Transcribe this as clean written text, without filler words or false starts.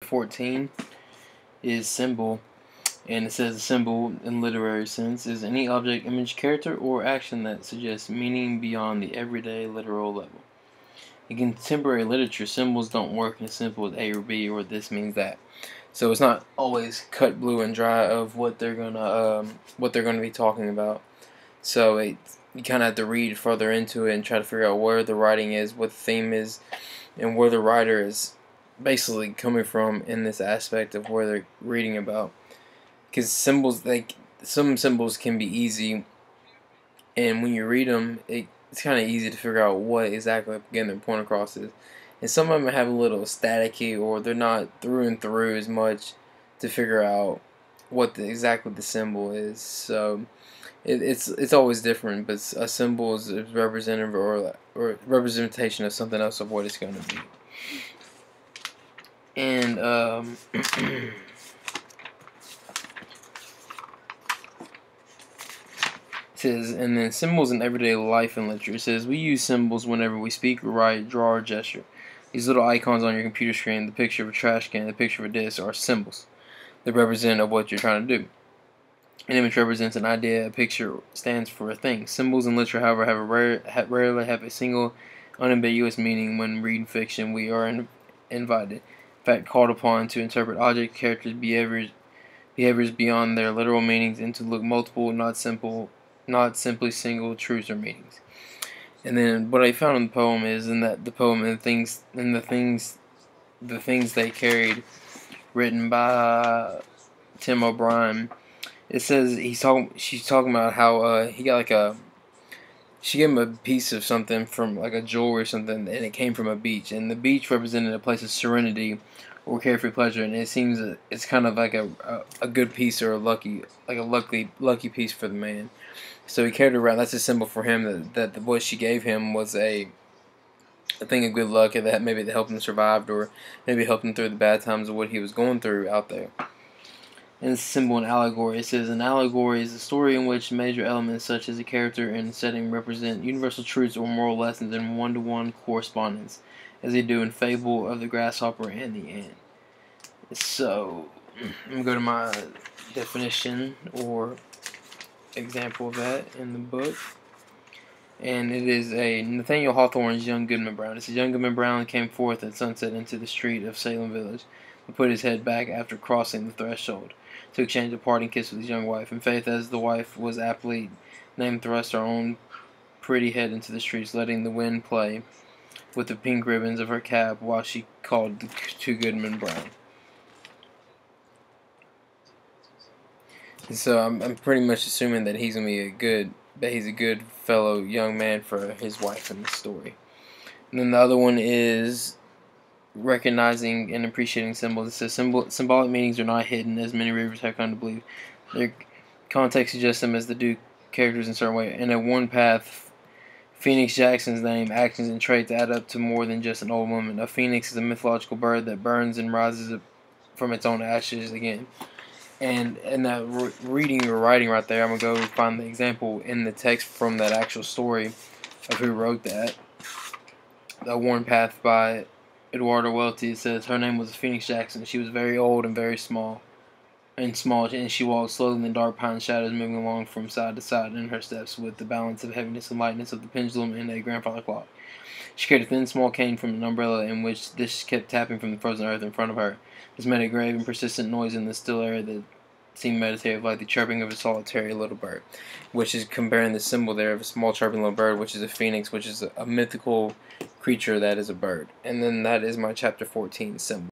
14 is symbol, and it says a symbol in literary sense is any object, image, character, or action that suggests meaning beyond the everyday literal level. In contemporary literature, symbols don't work as simple as A or B or this means that. So it's not always cut blue and dry of what they're gonna be talking about. So you kind of have to read further into it and try to figure out where the writing is, what the theme is, and where the writer is basically coming from in this aspect of where they're reading about. Because symbols, some symbols can be easy, and when you read them, it's kind of easy to figure out what exactly again their point across is. And some of them have a little staticky, or they're not through and through as much to figure out what exactly the symbol is. So it's always different, but a symbol is representative or representation of something else of what it's going to be. And it says, and then symbols in everyday life and literature. It says, we use symbols whenever we speak, write, draw, or gesture. These little icons on your computer screen, the picture of a trash can, the picture of a disc, are symbols that represent of what you're trying to do. An image represents an idea, a picture stands for a thing. Symbols in literature, however, rarely have a single unambiguous meaning. When reading fiction, we are invited, in fact called upon, to interpret objects, characters, behaviors beyond their literal meanings, and to look multiple, not simply single truths or meanings. And then what I found in the poem is the poem and the things they carried, written by Tim O'Brien. It says she's talking about how he got she gave him a piece of something from like a jewelry or something, and it came from a beach, and the beach represented a place of serenity or carefree pleasure, and it seems it's kind of like a good piece or a lucky piece for the man. So he carried it around. That's a symbol for him that what she gave him was a thing of good luck, that maybe that helped him survive, or maybe helped him through the bad times of what he was going through out there. And it's a symbol in allegory. It says an allegory is a story in which major elements such as a character and setting represent universal truths or moral lessons in one-to-one correspondence, as they do in Fable of the Grasshopper and the Ant. So I'm going to go to my definition or example of that in the book, and it is a Nathaniel Hawthorne's Young Goodman Brown. It says, young Goodman Brown came forth at sunset into the street of Salem Village, and put his head back after crossing the threshold to exchange a parting kiss with his young wife. In faith, as the wife was aptly named, thrust her own pretty head into the streets, letting the wind play with the pink ribbons of her cap while she called to Goodman Brown. So I'm pretty much assuming that he's gonna be a good fellow young man for his wife in the story. And then the other one is recognizing and appreciating symbols. It says symbolic meanings are not hidden, as many readers have come to believe. Their context suggests them as the do characters in a certain way. In a One Path, Phoenix Jackson's name, actions, and traits add up to more than just an old woman. A phoenix is a mythological bird that burns and rises from its own ashes again. And in that reading or writing right there, I'm going to go find the example in the text from that actual story of who wrote that. The Worn Path by Eduardo Welty. It says, her name was Phoenix Jackson. She was very old and very small, and she walked slowly in the dark pine shadows, moving along from side to side in her steps with the balance of heaviness and lightness of the pendulum in a grandfather clock. She carried a thin, small cane from an umbrella in which this kept tapping from the frozen earth in front of her. This made a grave and persistent noise in the still air that seemed meditative, like the chirping of a solitary little bird, which is comparing the symbol there of a small chirping little bird, which is a phoenix, which is a mythical creature that is a bird. And then that is my chapter 14 symbol.